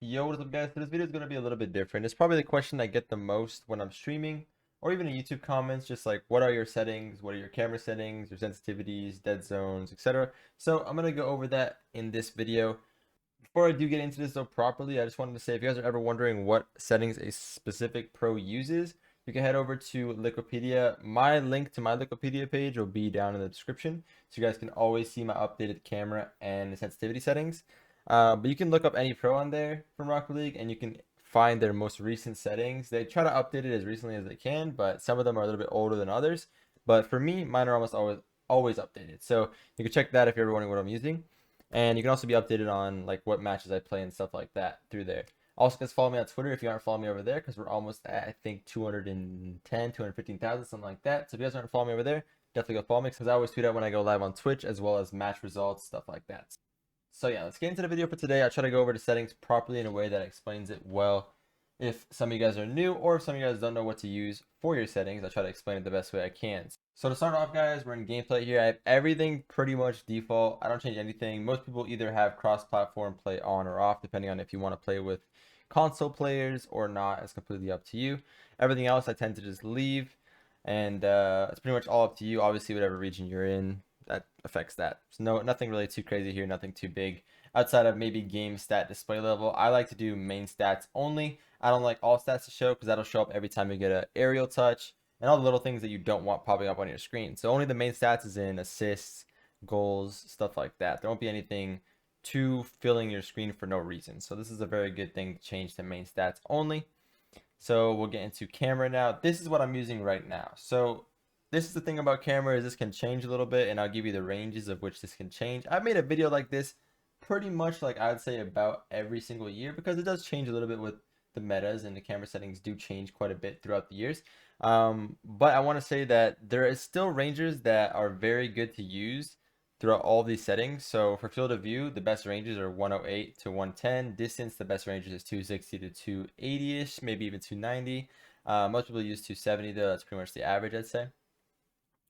Yo, what's up, guys? So this video is going to be a little bit different. It's probably the question I get the most when I'm streaming or even in YouTube comments, just like what are your settings, what are your camera settings, your sensitivities, dead zones, etc. So I'm going to go over that in this video. Before I do get into this though properly, I just wanted to say if you guys are ever wondering what settings a specific pro uses, you can head over to Liquidpedia. My link to my Liquidpedia page will be down in the description, so you guys can always see my updated camera and sensitivity settings. But you can look up any pro on there from Rocket League, and you can find their most recent settings. They try to update it as recently as they can, but some of them are a little bit older than others. But for me, mine are almost always updated. So you can check that if you're ever wondering what I'm using. And you can also be updated on like what matches I play and stuff like that through there. Also, guys, follow me on Twitter if you aren't following me over there, because we're almost at, I think, 210, 215,000, something like that. So if you guys aren't following me over there, definitely go follow me, because I always tweet out when I go live on Twitch, as well as match results, stuff like that. So yeah, let's get into the video for today. I try to go over the settings properly in a way that explains it well. If some of you guys are new, or if some of you guys don't know what to use for your settings, I try to explain it the best way I can. So to start off, guys, we're in gameplay here. I have everything pretty much default. I don't change anything. Most people either have cross-platform play on or off, depending on if you want to play with console players or not. It's completely up to you. Everything else I tend to just leave, and it's pretty much all up to you. Obviously, whatever region you're in, that affects that. So nothing really too crazy here, nothing too big. Outside of maybe game stat display level, I like to do main stats only. I don't like all stats to show because that'll show up every time you get an aerial touch and all the little things that you don't want popping up on your screen. So only the main stats is in assists, goals, stuff like that. There won't be anything too filling your screen for no reason. So this is a very good thing to change to main stats only. So we'll get into camera now. This is what I'm using right now. So this is the thing about camera, is this can change a little bit, and I'll give you the ranges of which this can change. I've made a video like this pretty much like I would say about every single year, because it does change a little bit with the metas, and the camera settings do change quite a bit throughout the years. But I want to say that there is still ranges that are very good to use throughout all these settings. So for field of view, the best ranges are 108 to 110. Distance, the best ranges is 260 to 280-ish, maybe even 290. Most people use 270 though. That's pretty much the average, I'd say.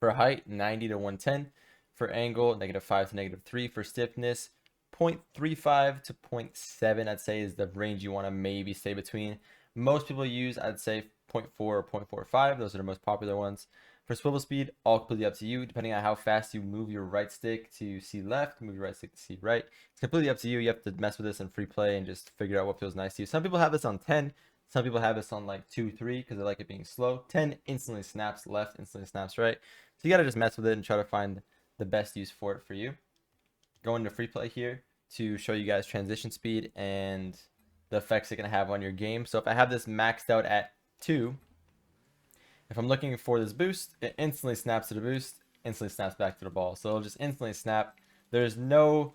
For height, 90 to 110. For angle, -5 to -3. For stiffness, 0.35 to 0.7, I'd say, is the range you want to maybe stay between. Most people use, I'd say, 0.4 or 0.45. Those are the most popular ones. For swivel speed, all completely up to you, depending on how fast you move your right stick to see left, move your right stick to see right. It's completely up to you. You have to mess with this in free play and just figure out what feels nice to you. Some people have this on 10. Some people have this on like 2, 3 because they like it being slow. 10 instantly snaps left, instantly snaps right. So you got to just mess with it and try to find the best use for it for you. Go into free play here to show you guys transition speed and the effects it can have on your game. So if I have this maxed out at 2, if I'm looking for this boost, it instantly snaps to the boost, instantly snaps back to the ball. So it'll just instantly snap. There's no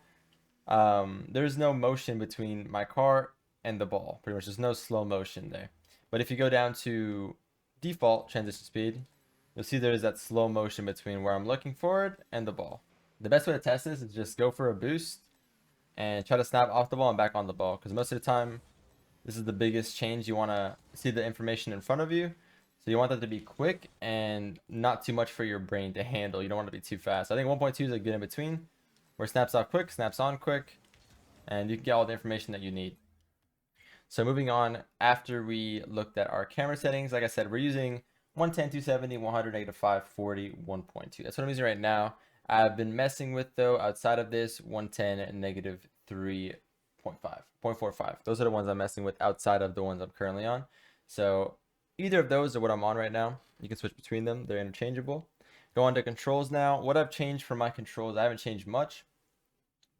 motion between my car and the ball. Pretty much there's no slow motion there. But if you go down to default transition speed, you'll see there's that slow motion between where I'm looking for it and the ball. The best way to test this is just go for a boost and try to snap off the ball and back on the ball, because most of the time this is the biggest change. You want to see the information in front of you, so you want that to be quick and not too much for your brain to handle. You don't want to be too fast. I think 1.2 is a good in between, where it snaps off quick, snaps on quick, and you can get all the information that you need. So moving on, after we looked at our camera settings, like I said, we're using 110, 270, 100, -5, 40, 1.2. That's what I'm using right now. I've been messing with, though, outside of this, 110 and -3.5, 0.45. Those are the ones I'm messing with outside of the ones I'm currently on. So either of those are what I'm on right now. You can switch between them. They're interchangeable. Go on to controls now. What I've changed for my controls, I haven't changed much.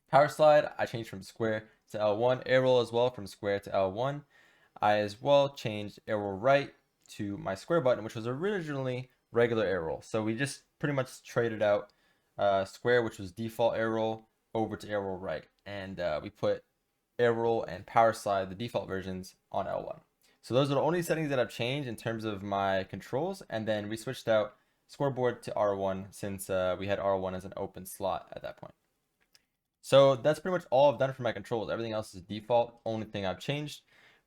Power slide, I changed from square to L1. Air roll as well, from square to L1. I as well changed air roll right to my square button, which was originally regular air roll. So we just pretty much traded out square, which was default air roll, over to air roll right, and we put air roll and power slide, the default versions, on L1. So those are the only settings that I've changed in terms of my controls, and then we switched out scoreboard to R1 since we had R1 as an open slot at that point. So that's pretty much all I've done for my controls. Everything else is default. Only thing I've changed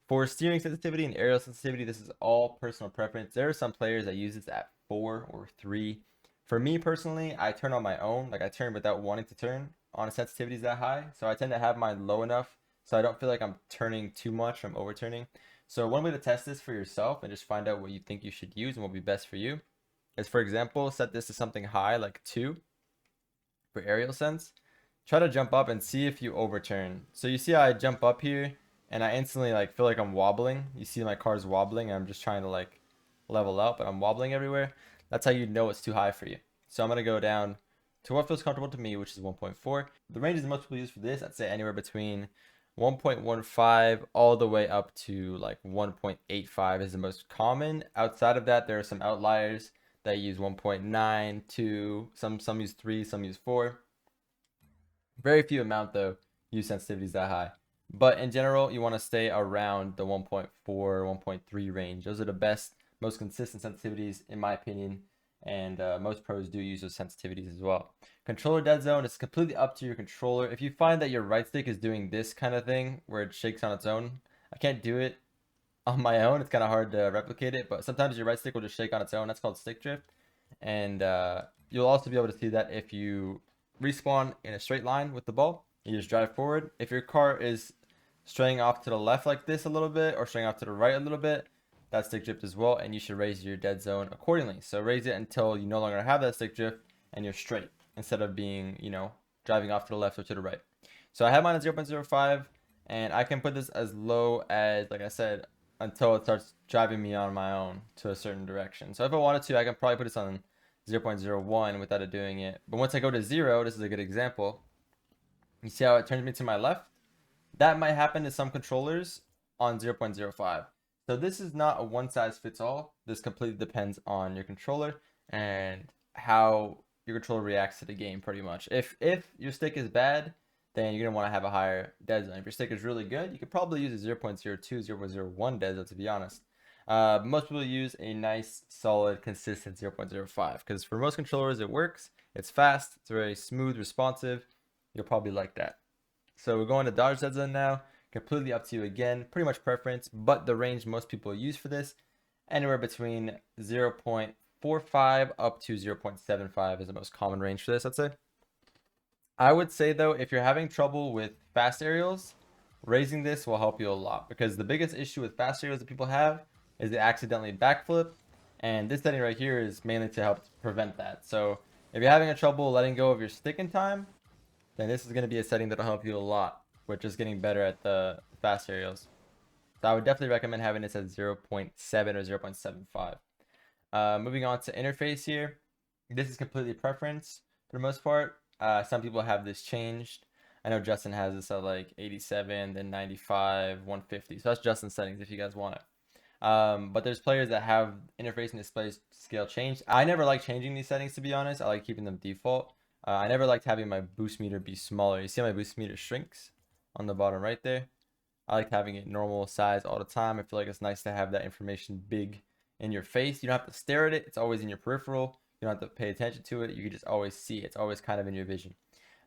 for steering sensitivity and aerial sensitivity, this is all personal preference. There are some players that use this at 4 or 3. For me personally, I turn on my own. Like, I turn without wanting to turn on a sensitivity that high. So I tend to have mine low enough so I don't feel like I'm turning too much, I'm overturning. So one way to test this for yourself and just find out what you think you should use and what will be best for you is, for example, set this to something high like 2 for aerial sense. Try to jump up and see if you overturn. So you see how I jump up here and I instantly like feel like I'm wobbling. You see my car's wobbling and I'm just trying to like level up, but I'm wobbling everywhere. That's how you know it's too high for you. So I'm gonna go down to what feels comfortable to me, which is 1.4. The ranges most people use for this, I'd say anywhere between 1.15 all the way up to like 1.85 is the most common. Outside of that, there are some outliers that use 1.9, 2, some use 3, some use 4. Very few amount though use sensitivities that high. But in general, you want to stay around the 1.4, 1.3 range. Those are the best, most consistent sensitivities in my opinion, and most pros do use those sensitivities as well. Controller dead zone is completely up to your controller. If you find that your right stick is doing this kind of thing where it shakes on its own, I can't do it on my own. It's kind of hard to replicate it, but sometimes your right stick will just shake on its own. That's called stick drift. And you'll also be able to see that if you respawn in a straight line with the ball, you just drive forward. If your car is straying off to the left like this a little bit or straying off to the right a little bit, that's stick drift as well, and you should raise your dead zone accordingly. So raise it until you no longer have that stick drift and you're straight instead of being, you know, driving off to the left or to the right. So I have mine at 0.05 and I can put this as low as, like I said, until it starts driving me on my own to a certain direction. So if I wanted to, I can probably put this on 0.01 without it doing it. But once I go to 0, this is a good example. You see how it turns me to my left? That might happen to some controllers on 0.05. So this is not a one size fits all. This completely depends on your controller and how your controller reacts to the game pretty much. If your stick is bad, then you're going to want to have a higher dead zone. If your stick is really good, you could probably use a 0.02, 0.01 dead zone, to be honest. Most people use a nice, solid, consistent 0.05 because for most controllers it works. It's fast, it's very smooth, responsive. You'll probably like that. So we're going to dodge dead zone now. Completely up to you again, pretty much preference, but the range most people use for this, anywhere between 0.45 up to 0.75 is the most common range for this, I'd say. I would say though, if you're having trouble with fast aerials, raising this will help you a lot because the biggest issue with fast aerials that people have is they accidentally backflip, and this setting right here is mainly to help prevent that. So if you're having a trouble letting go of your stick in time, then this is going to be a setting that'll help you a lot with just getting better at the fast aerials. So I would definitely recommend having this at 0.7 or 0.75. Moving on to interface here. This is completely preference for the most part. Some people have this changed. I know Justin has this at like 87, then 95, 150. So that's Justin's settings if you guys want it. But there's players that have interface and display scale changed. I never like changing these settings, to be honest. I like keeping them default. I never liked having my boost meter be smaller. You see how my boost meter shrinks on the bottom right there? I like having it normal size all the time. I feel like it's nice to have that information big in your face. You don't have to stare at it. It's always in your peripheral. You don't have to pay attention to it. You can just always see it. It's always kind of in your vision.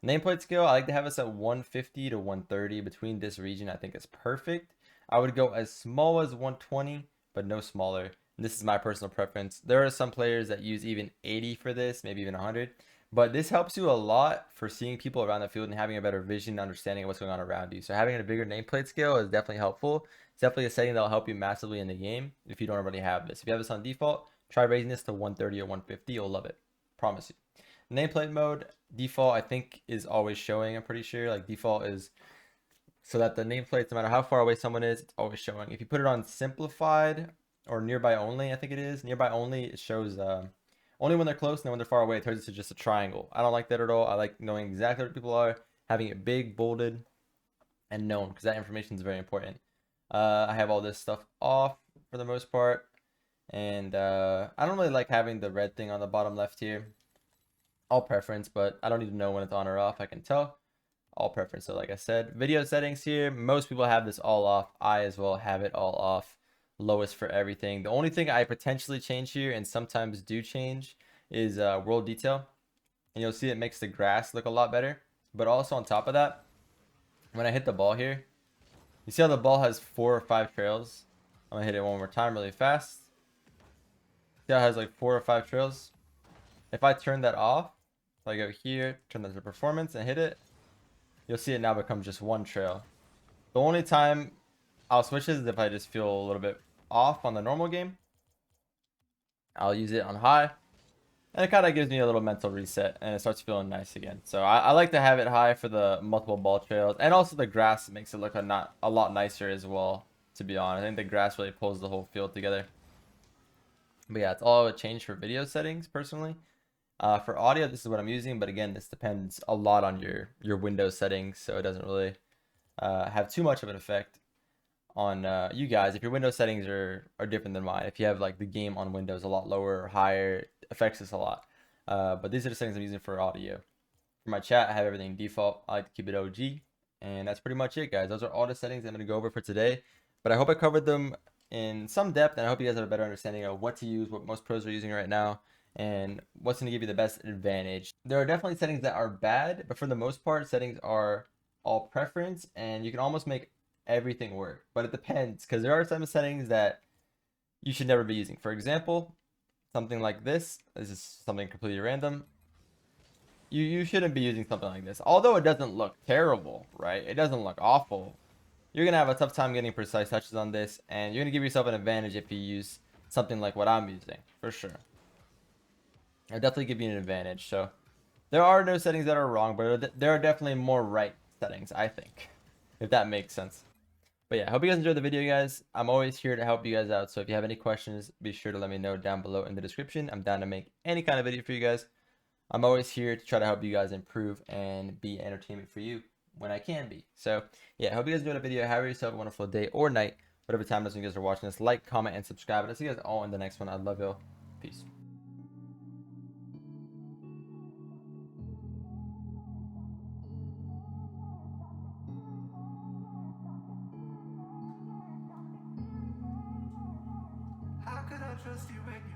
Nameplate scale, I like to have us at 150 to 130. Between this region, I think is perfect. I would go as small as 120, but no smaller. And this is my personal preference. There are some players that use even 80 for this, maybe even 100. But this helps you a lot for seeing people around the field and having a better vision and understanding of what's going on around you. So having a bigger nameplate scale is definitely helpful. It's definitely a setting that will help you massively in the game if you don't already have this. If you have this on default, try raising this to 130 or 150. You'll love it. Promise you. Nameplate mode, default, I think is always showing, I'm pretty sure. Like default is so that the nameplates, no matter how far away someone is, it's always showing. If you put it on simplified or nearby only, I think it is. Nearby only, it shows only when they're close, and then when they're far away, it turns into just a triangle. I don't like that at all. I like knowing exactly where people are, having it big, bolded, and known, because that information is very important. I have all this stuff off for the most part, and I don't really like having the red thing on the bottom left here. All preference, but I don't need to know when it's on or off. I can tell. All preference, so like I said. Video settings here, most people have this all off. I as well have it all off. Lowest for everything. The only thing I potentially change here, and sometimes do change, is world detail. And you'll see it makes the grass look a lot better. But also on top of that, when I hit the ball here, you see how the ball has 4 or 5 trails? I'm gonna hit it one more time really fast. See how it has like 4 or 5 trails? If I turn that off, so I go here, turn that to performance and hit it, you'll see it now becomes just one trail. The only time I'll switch is if I just feel a little bit off on the normal game. I'll use it on high, and it kind of gives me a little mental reset, and it starts feeling nice again. So I like to have it high for the multiple ball trails, and also the grass makes it look a lot nicer as well, to be honest. I think the grass really pulls the whole field together. But yeah, it's all a change for video settings, personally. For audio, this is what I'm using, but again, this depends a lot on your Windows settings, so it doesn't really have too much of an effect on you guys. If your Windows settings are different than mine, if you have like the game on Windows a lot lower or higher, it affects this a lot. But these are the settings I'm using for audio. For my chat, I have everything default. I like to keep it OG, and that's pretty much it, guys. Those are all the settings I'm going to go over for today. But I hope I covered them in some depth, and I hope you guys have a better understanding of what to use, what most pros are using right now, and what's going to give you the best advantage. There are definitely settings that are bad, but for the most part, settings are all preference, and you can almost make everything work. But it depends, because there are some settings that you should never be using. For example, something like this. This is something completely random. You shouldn't be using something like this. Although it doesn't look terrible, right? It doesn't look awful. You're going to have a tough time getting precise touches on this, and you're going to give yourself an advantage if you use something like what I'm using, for sure. I'll definitely give you an advantage. So there are no settings that are wrong, but there are definitely more right settings, I think, if that makes sense. But yeah, I hope you guys enjoyed the video, guys. I'm always here to help you guys out, so if you have any questions, be sure to let me know down below in the description. I'm down to make any kind of video for you guys. I'm always here to try to help you guys improve and be entertainment for you when I can be. So yeah, I hope you guys enjoyed the video. Have yourself a wonderful day or night, whatever time it is when you guys are watching this. Like, comment, and subscribe. And I'll see you guys all in the next one. I love y'all. Peace. How could I trust you when you